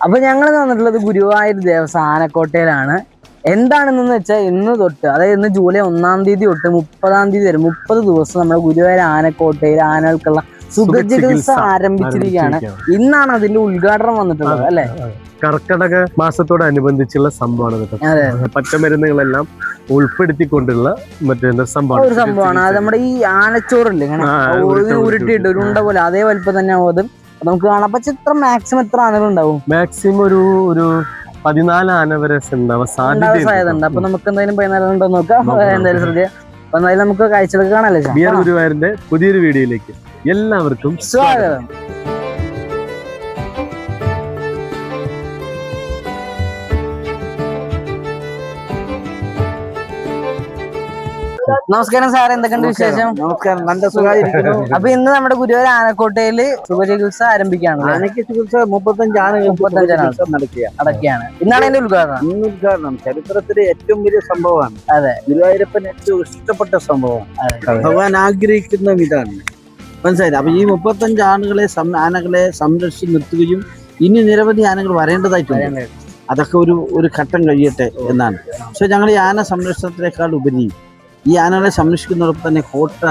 അപ്പൊ ഞങ്ങൾ വന്നിട്ടുള്ളത് ഗുരുവായൂർ ദേവസ്വം ആനക്കോട്ടയിലാണ്. എന്താണെന്ന് വെച്ചാൽ ഇന്ന് തൊട്ട്, അതായത് ഇന്ന് ജൂലൈ 1-ാം തീയതി തൊട്ട് 30-ാം തീയതി വരെ 30 ദിവസം നമ്മുടെ ഗുരുവായൂർ ആനക്കോട്ടയിൽ ആനകൾക്കുള്ള സുഖചികിത്സ ആരംഭിച്ചിരിക്കുകയാണ്. ഇന്നാണ് അതിന്റെ ഉദ്ഘാടനം വന്നിട്ടുള്ളത് അല്ലെ. കർക്കടക മാസത്തോടനുബന്ധിച്ചുള്ള സംഭവമാണ്. പച്ചമരുന്നുകളെല്ലാം ഉൾപ്പെടുത്തിക്കൊണ്ടുള്ള മറ്റേ സംഭവമാണ്. അത് നമ്മുടെ ഈ ആനച്ചോറില്ലേ, ഇങ്ങനെ ഉരുട്ടിയിട്ട് ഒരു ഉണ്ട പോലെ അതേ വലിപ്പം തന്നെ ആവും. അത് നമുക്ക് കാണാം. അപ്പൊ ചിത്രം മാക്സിമം എത്ര ആനകൾ ഉണ്ടാവും? മാക്സിമം ഒരു 14 ആന വരെ സാധ്യതയുണ്ട്. അപ്പൊ നമുക്ക് എന്തായാലും 14 ഉണ്ടോ നോക്കാം. എന്തായാലും ശ്രദ്ധ. അപ്പൊ എന്തായാലും നമുക്ക് കാഴ്ചകളൊക്കെ കാണാല്ലേ. ബിയർ ഗുരുവായൂരിന്റെ പുതിയൊരു വീഡിയോയിലേക്ക് എല്ലാവർക്കും സ്വാഗതം. നമസ്കാരം സാർ, എന്തൊക്കെയുണ്ട് വിശേഷം? നമസ്കാരം, നല്ല സുഖമായിരിക്കുന്നു. അപ്പൊ ഇന്ന് നമ്മുടെ ഗുരുവായൂർ ആനക്കോട്ടയില് സുഖചികിത്സ ആരംഭിക്കുകയാണ്. ആനയ്ക്ക് ചികിത്സ 35 നടക്കുകയാണ്. ഇന്നാണ് അതിന്റെ ഉദ്ഘാടനം. ഉദ്ഘാടനം ചരിത്രത്തിലെ ഏറ്റവും വലിയ സംഭവമാണ്. അതെ, ഗുരുവായൂരപ്പൻ ഏറ്റവും ഇഷ്ടപ്പെട്ട സംഭവം. ഭഗവാൻ ആഗ്രഹിക്കുന്ന ഇതാണ്, മനസ്സിലായില്ല. അപ്പൊ ഈ 35 ആനകളെ സംരക്ഷിച്ച് നിർത്തുകയും ഇനി നിരവധി ആനകൾ വരേണ്ടതായിട്ടുണ്ട്. അതൊക്കെ ഒരു ഘട്ടം കഴിയട്ടെ എന്നാണ്. പക്ഷെ ഞങ്ങൾ ഈ ആന സംരക്ഷണത്തിനേക്കാൾ ഉപരി ഈ ആനകളെ സംരക്ഷിക്കുന്നതോടൊപ്പം തന്നെ കോട്ട,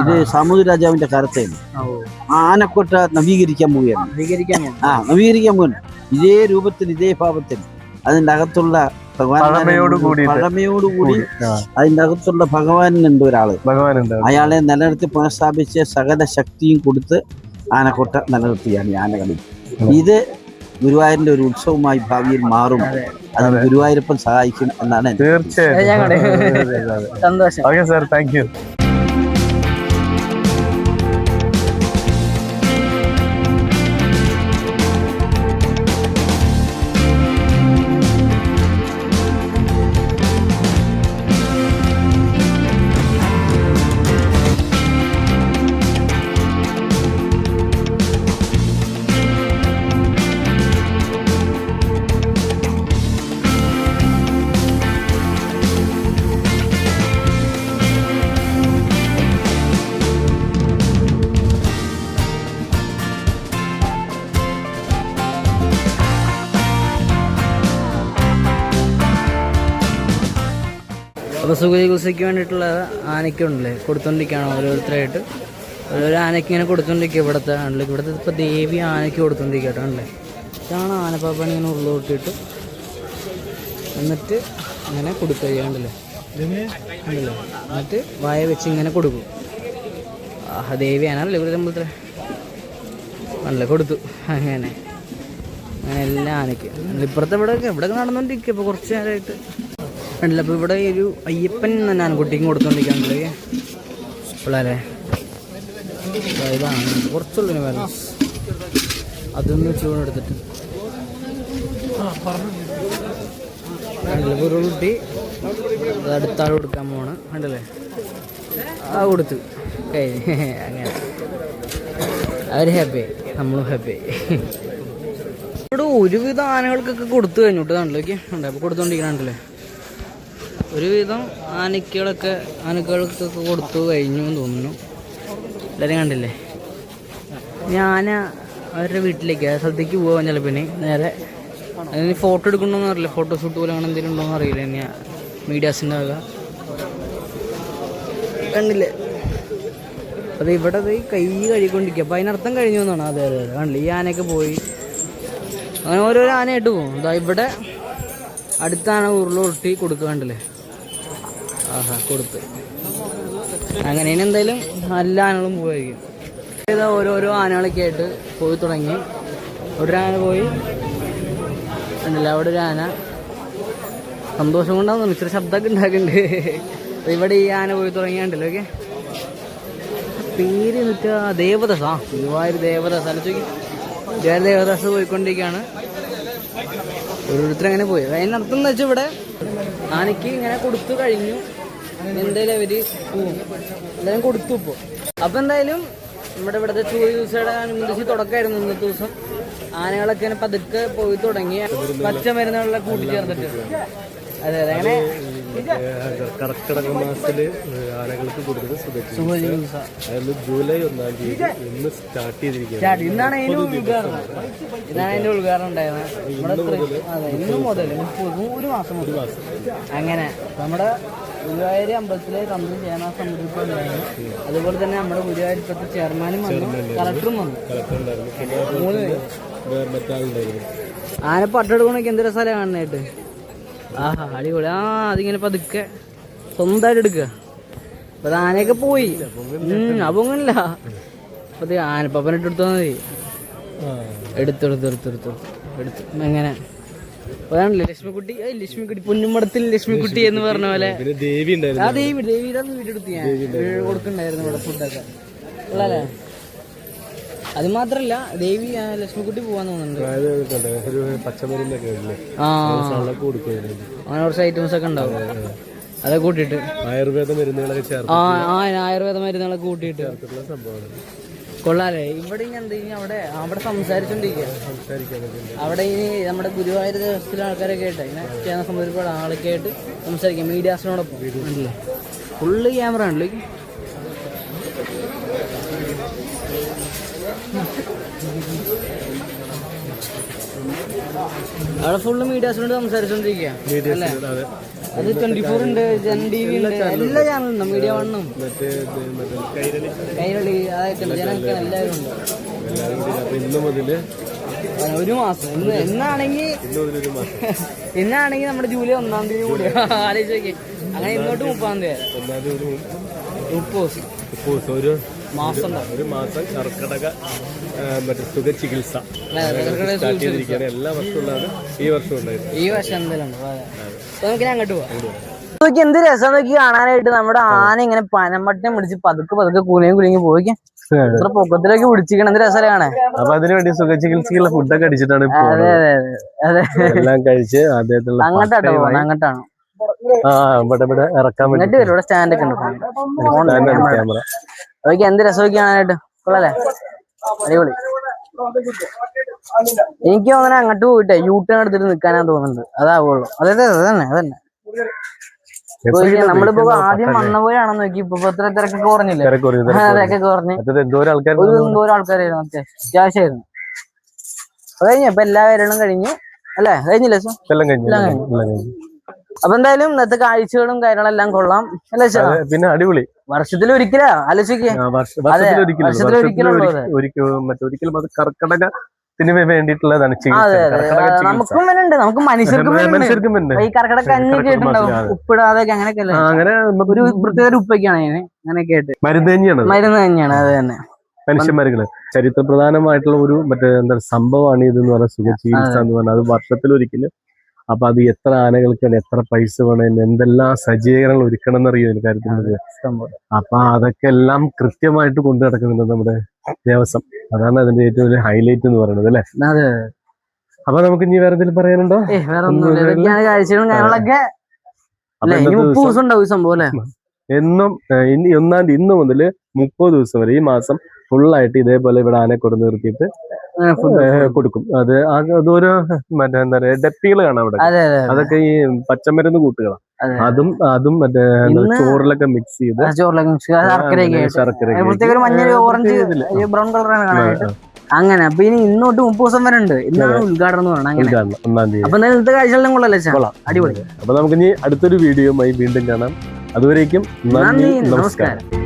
ഇത് സാമൂതിരി രാജാവിന്റെ കാലത്തെ ആനക്കോട്ട നവീകരിക്കാൻ പോവുകയാണ്. നവീകരിക്കാൻ പോകുന്നു ഇതേ രൂപത്തിൽ, ഇതേ ഭാവത്തിൽ. അതിൻ്റെ അകത്തുള്ള പഴമയോടുകൂടി അതിൻ്റെ അകത്തുള്ള ഭഗവാനുണ്ട് ഒരാള്. അയാളെ നിലനിർത്തി പുനഃസ്ഥാപിച്ച് സകല ശക്തിയും കൊടുത്ത് ആനക്കോട്ട നിലനിർത്തിയാണ് ഈ ആനകളിൽ. ഇത് ഗുരുവായൂരിന്റെ ഒരു ഉത്സവമായി ഭാവിയിൽ മാറും. അത് ഗുരുവായൂരപ്പൻ സഹായിക്കും എന്നാണ്. തീർച്ചയായും സന്തോഷം. Okay sir, thank you. അപ്പോൾ സുഖചികിത്സയ്ക്ക് വേണ്ടിയിട്ടുള്ള ആനയ്ക്കുണ്ടല്ലേ കൊടുത്തോണ്ടിരിക്കുകയാണ്. ഓരോരുത്തരായിട്ട് ഓരോ ആനയ്ക്ക് ഇങ്ങനെ കൊടുത്തോണ്ടിരിക്കുക. ഇവിടുത്തെ ഇപ്പോൾ ദേവി ആനയ്ക്ക് കൊടുത്തോണ്ടിരിക്കട്ടെ. ഇതാണ് ആനപ്പാപ്പാൻ ഇങ്ങനെ ഉള്ളോട്ടിട്ട് എന്നിട്ട് ഇങ്ങനെ കൊടുക്കുക ചെയ്യാണ്ടല്ലേ. എന്നിട്ട് വായ വെച്ച് ഇങ്ങനെ കൊടുക്കും. ദേവി ആനല്ലേ ഇവിടെ നമ്മളത്തെ നല്ല കൊടുത്തു. അങ്ങനെ എല്ലാ ആനയ്ക്കും ഇപ്പുറത്തെ ഇവിടെയൊക്കെ നടന്നുകൊണ്ടിരിക്കുക. ഇപ്പോൾ കുറച്ച് നേരമായിട്ട് ഉണ്ടല്ലോ. അപ്പോൾ ഇവിടെ ഒരു അയ്യപ്പൻ തന്നെ ആനക്കുട്ടിക്കും കൊടുത്തോണ്ടിരിക്കാണല്ലേ പിള്ളേരെ. ഇതാണ് കുറച്ചുള്ളൂ ബാലൻസ്. അതൊന്ന് ചൂടെടുത്തിട്ട് ഒരു കുട്ടി അടുത്താൾ കൊടുക്കാൻ പോണ്. ഉണ്ടല്ലേ, ആ കൊടുത്തു അങ്ങനെ. അവർ ഹാപ്പി, നമ്മളും ഹാപ്പി. ഇവിടെ ഒരുവിധം ആനകൾക്കൊക്കെ കൊടുത്തു കഴിഞ്ഞിട്ട് കണ്ടില്ലേ ഉണ്ട്. അപ്പോൾ കൊടുത്തോണ്ടിരിക്കണല്ലേ ഒരുവിധം ആനകൾക്കൊക്കെ കൊടുത്തു കഴിഞ്ഞു എന്ന് തോന്നുന്നു. എല്ലാവരും കണ്ടില്ലേ. ഞാൻ അവരുടെ വീട്ടിലേക്ക് സ്ഥലത്തേക്ക് പോകാൻ ചിലപ്പോൾ നേരെ അതിന് ഫോട്ടോ എടുക്കണമെന്ന് അറിയില്ല. ഫോട്ടോഷൂട്ട് പോലെ അങ്ങനെ എന്തെങ്കിലും ഉണ്ടോയെന്ന് അറിയില്ല. ഇനി മീഡിയാസിൻ്റെ വക കണ്ടില്ലേ. അത് ഇവിടെ കൈ കഴുകിക്കൊണ്ടിരിക്കുക. അപ്പോൾ അതിനർത്ഥം കഴിഞ്ഞു എന്നാണ്. അതെ കണ്ടില്ല. ഈ ആനയൊക്കെ പോയി അങ്ങനെ ഓരോരോ ആനയായിട്ട് പോകും. അതാ ഇവിടെ അടുത്താണ് ഉരുളൊട്ടി കൊടുക്കുക. കണ്ടില്ലേ, കൊടുത്ത് അങ്ങനെ. ഇനി എന്തായാലും എല്ലാ ആനകളും പോയിരിക്കും. ഇതാ ഓരോരോ ആനകളൊക്കെ ആയിട്ട് പോയി തുടങ്ങി. ഒരു ആന പോയി ഉണ്ടല്ലോ. അവിടെ ഒരു ആന സന്തോഷം കൊണ്ടാന്ന് ഇച്ചിരി ശബ്ദമൊക്കെ ഉണ്ടാക്കുന്നുണ്ട്. ഇവിടെ ഈ ആന പോയി തുടങ്ങിയാണ്ടല്ലോ. ഓക്കെ, പേര് എന്നിട്ട് ദേവദാസ്. ഗുരുവായൂർ ദേവദാസ് ആലോചിക്കും. ഗുരുവായൂർ ദേവദാസ് പോയിക്കൊണ്ടിരിക്കുകയാണ്. ഓരോരുത്തരങ്ങനെ പോയി. അതിനർത്ഥം എന്ന് വെച്ചാൽ ഇവിടെ ആനയ്ക്ക് ഇങ്ങനെ കൊടുത്തു കഴിഞ്ഞു. എന്തായാലും അവര് പോവും. എന്തായാലും കൊടുത്തു ഇപ്പോൾ. അപ്പം എന്തായാലും ഇവിടുത്തെ ദിവസയുടെ അനുബന്ധിച്ച് തുടക്കമായിരുന്നു ഇന്നത്തെ ദിവസം. ആനകളൊക്കെ പതുക്കെ പോയി തുടങ്ങി. പച്ചമരുന്നുകളെ കൂട്ടിച്ചേർത്തിട്ട്. അതെ അങ്ങനെ കർക്കിടക മാസത്തില് ആനകൾക്ക് കൊടുത്തത് സുഖചികിത്സ അതായത് ജൂലൈ 1-ാം തീയതി ഇന്ന് സ്റ്റാർട്ട് ചെയ്തിരിക്കുകയാണ്. ഇന്നാണ് അതിന്റെ ഉദ്ഘാടനം ഉണ്ടായത്. അതെ, ഇന്ന് മുതൽ 1 മാസം മുതൽ അങ്ങനെ നമ്മുടെ ഗുരുവായൂർ അമ്പലത്തിലെ തന്ത്രി ചേന സമിതിപ്പുണ്ടായിരുന്നു. അതുപോലെ തന്നെ നമ്മുടെ ഗുരുവായൂർ ഇപ്പോഴത്തെ ചെയർമാനും വന്നു, കളക്ടറും വന്നു. 3 പേര്. ആന പട്ടെടുക്കണൊക്കെ എന്തൊരു സ്ഥലം കാണുന്നതായിട്ട്. ആഹാ അടിപൊളി. അതിങ്ങനെ പതുക്കെ സ്വന്തമായിട്ട് എടുക്കുക. അപ്പൊ അത് ആനയൊക്കെ പോയി അപ്പൊങ്ങനല്ല. അപ്പൊ ആനപ്പപ്പനിട്ട് എടുത്താൽ മതി. എടുത്തു എങ്ങനെ അതാണല്ലേ ലക്ഷ്മിക്കുട്ടി. ലക്ഷ്മിക്കുട്ടി പൊന്നുമടത്തിൽ ലക്ഷ്മിക്കുട്ടി എന്ന് പറഞ്ഞ പോലെ. ആ ദേവിയുടെ വീഡിയോ എടുത്ത് ഞാൻ കൊടുക്കണ്ടായിരുന്നു ഇവിടെ ഫുഡൊക്കെ ഉള്ളല്ലേ. അത് മാത്രല്ല ദേവി ലക്ഷ്മിക്കുട്ടി പോവാൻ തോന്നുന്നുണ്ട്. അങ്ങനെ കുറച്ച് ഐറ്റംസ് ഒക്കെ ഉണ്ടാവും. അതൊക്കെ കൂട്ടിയിട്ട് ആയുർവേദ മരുന്നുകളൊക്കെ ആയുർവേദ മരുന്നുകളൊക്കെ കൂട്ടിയിട്ട് കൊള്ളാല്ലേ. ഇവിടെ ഇനി എന്താ ഇനി അവിടെ സംസാരിച്ചോണ്ടിരിക്കുക. അവിടെ ഇനി നമ്മുടെ ഗുരുവായൂർ ദിവസത്തിലെ ആൾക്കാരൊക്കെ ആയിട്ട് ഇങ്ങനെ ചെയ്യാൻ സംബന്ധിച്ച ആളൊക്കെ ആയിട്ട് സംസാരിക്കാം മീഡിയാസിനോടൊപ്പം. ഉണ്ടല്ലേ ഫുള്ള് ക്യാമറ ഉണ്ടല്ലോ. അവിടെ ഫുള്ള് മീഡിയാസിനോട് സംസാരിച്ചോണ്ടിരിക്കുക. അത് 24 ഉണ്ട്, ജൻ TV ഉണ്ട്, എല്ലാ ചാനലുണ്ട്. മീഡിയ 1ഉം കൈരളി അതൊക്കെ ഉണ്ട്. ജനങ്ങൾ എല്ലാവരും ഉണ്ട്. 1 മാസം ഇന്നാണെങ്കിൽ നമ്മുടെ ജൂലൈ 1-ാം തീയതി കൂടി ആലോചിച്ച്. അങ്ങനെ ഇങ്ങോട്ട് 30-ാം തീയതി 30 ഒരു മാസം കർക്കിടക സുഖ ചികിത്സ സ്റ്റാർട്ട് ചെയ്തിരിക്കുകയാണ്. എല്ലാ വർഷവും ഈ വർഷം ഉണ്ടായിരുന്നു. ഈ വർഷം എന്തെങ്കിലും നമുക്ക് അങ്ങോട്ട് പോവാം. നോക്കി എന്ത് രസം നോക്കി കാണാനായിട്ട്. നമ്മുടെ ആന ഇങ്ങനെ പനമ്പട്ടം പിടിച്ച് പതുക്കെ കുലുങ്ങി പോയിക്കാം. ഇത്ര പൊക്കത്തിലേക്ക് പിടിച്ചിരിക്കണം. എന്ത് രസം കാണാൻ. അപ്പൊ അതിനുവേണ്ടി സുഖ ചികിത്സക്കുള്ള ഫുഡൊക്കെ അടിച്ചിട്ടാണ് എല്ലാം കഴിച്ച് അദ്ദേഹത്തിനുള്ള അങ്ങോട്ടാണ് അങ്ങോട്ടാണ് ഇവിടെ ഇറക്കാൻ വേണ്ടി ഇവിടെ സ്റ്റാൻഡ് ഒക്കെ ഉണ്ട്. ക്യാമറ അതൊക്കെ എന്ത് രസമൊക്കെ കാണാനായിട്ട് കൊള്ളാല്ലേ. അടിപൊളി. എനിക്കും അങ്ങനെ അങ്ങോട്ട് പോയിട്ടെ യൂട്ടേൺ എടുത്തിട്ട് നിൽക്കാനാ തോന്നുന്നുണ്ട്. അതാവുള്ളൂ. അതന്നെ നമ്മളിപ്പോ ആദ്യം വന്ന പോയാണെന്ന് നോക്കി ഇപ്പൊ ഇത്ര തിരക്കൊക്കെ കുറഞ്ഞില്ലേ. അതൊക്കെ കുറഞ്ഞ് എന്തോരം ആൾക്കാരായിരുന്നു. അത്യാവശ്യമായിരുന്നു. അത് കഴിഞ്ഞു. ഇപ്പൊ എല്ലാ പേരുകളും കഴിഞ്ഞു അല്ലേ. കഴിഞ്ഞില്ലേ അപ്പൊ എന്തായാലും ഇന്നത്തെ കാഴ്ചകളും കാര്യങ്ങളെല്ലാം കൊള്ളാം അല്ലേ. പിന്നെ അടിപൊളി. വർഷത്തിലൊരിക്കലാ ആലോചിക്കുക. ഒരിക്കലും അത് കർക്കിടകത്തിന് വേണ്ടിയിട്ടുള്ളതാണ്. നമുക്കും വേനുണ്ട്, നമുക്ക് മനുഷ്യർക്കും ഈ കർക്കിടക കഞ്ഞി കേട്ടുണ്ടാവും. ഉപ്പിടാതെ അങ്ങനെയൊക്കെ അല്ലേ. അങ്ങനെ ഒരു പ്രത്യേക ഉപ്പൊക്കെയാണ് അതിന്. അങ്ങനെയൊക്കെ ആയിട്ട് മരുന്ന് തന്നെയാണ്. അത് തന്നെ മനുഷ്യന്മാരുകള് ചരിത്രപ്രധാനമായിട്ടുള്ള ഒരു എന്താ സംഭവമാണ് ഇതെന്ന് പറഞ്ഞാൽ സുഖ ചികിത്സ എന്ന് പറഞ്ഞാൽ. അത് വർഷത്തിലൊരിക്കലും. അപ്പൊ അത് എത്ര ആനകൾക്കാണ്, എത്ര പൈസ വേണം, എന്തെല്ലാം സജ്ജീകരണങ്ങൾ ഒരുക്കണം എന്നറിയോ ഈ കാര്യത്തിൽ. അപ്പൊ അതൊക്കെ എല്ലാം കൃത്യമായിട്ട് കൊണ്ടു നടക്കുന്നുണ്ട് നമ്മുടെ ദേവസ്വം. അതാണ് അതിന്റെ ഏറ്റവും വലിയ ഹൈലൈറ്റ് എന്ന് പറയുന്നത് അല്ലെ. അപ്പൊ നമുക്ക് ഇനി വേറെ എന്തെങ്കിലും പറയാനുണ്ടോ? എന്നും 1-ാം തീയതി ഇന്ന് മുതൽ 30 ദിവസം വരെ ഈ മാസം ഫുള്ളായിട്ട് ഇതേപോലെ ഇവിടെ ആനെ കൊടുത്ത് നിർത്തിയിട്ട് കൊടുക്കും. അതൊരു എന്താ പറയാ ഡപ്പികൾ കാണാം അവിടെ. അതൊക്കെ ഈ പച്ചമരുന്ന് കൂട്ടുകളാണ്. അതും ചോറിലൊക്കെ മിക്സ് ചെയ്ത് ശർക്കര അങ്ങനെ. അപ്പൊ ഇനി ഇന്നോട്ട് 30 ദിവസം വരെ ഉണ്ട്. ഇന്നാണ് ഉദ്ഘാടനം എന്ന് പറയുന്നത്. 1-ാം തീയതി. അപ്പൊ ഇന്നത്തെ കാഴ്ചകളെല്ലാം കൊള്ളാം. അടിപൊളി. അപ്പൊ നമുക്ക് ഇനി അടുത്തൊരു വീഡിയോയുമായി വീണ്ടും കാണാം. അതുവരേക്കും നന്ദി, നമസ്കാരം.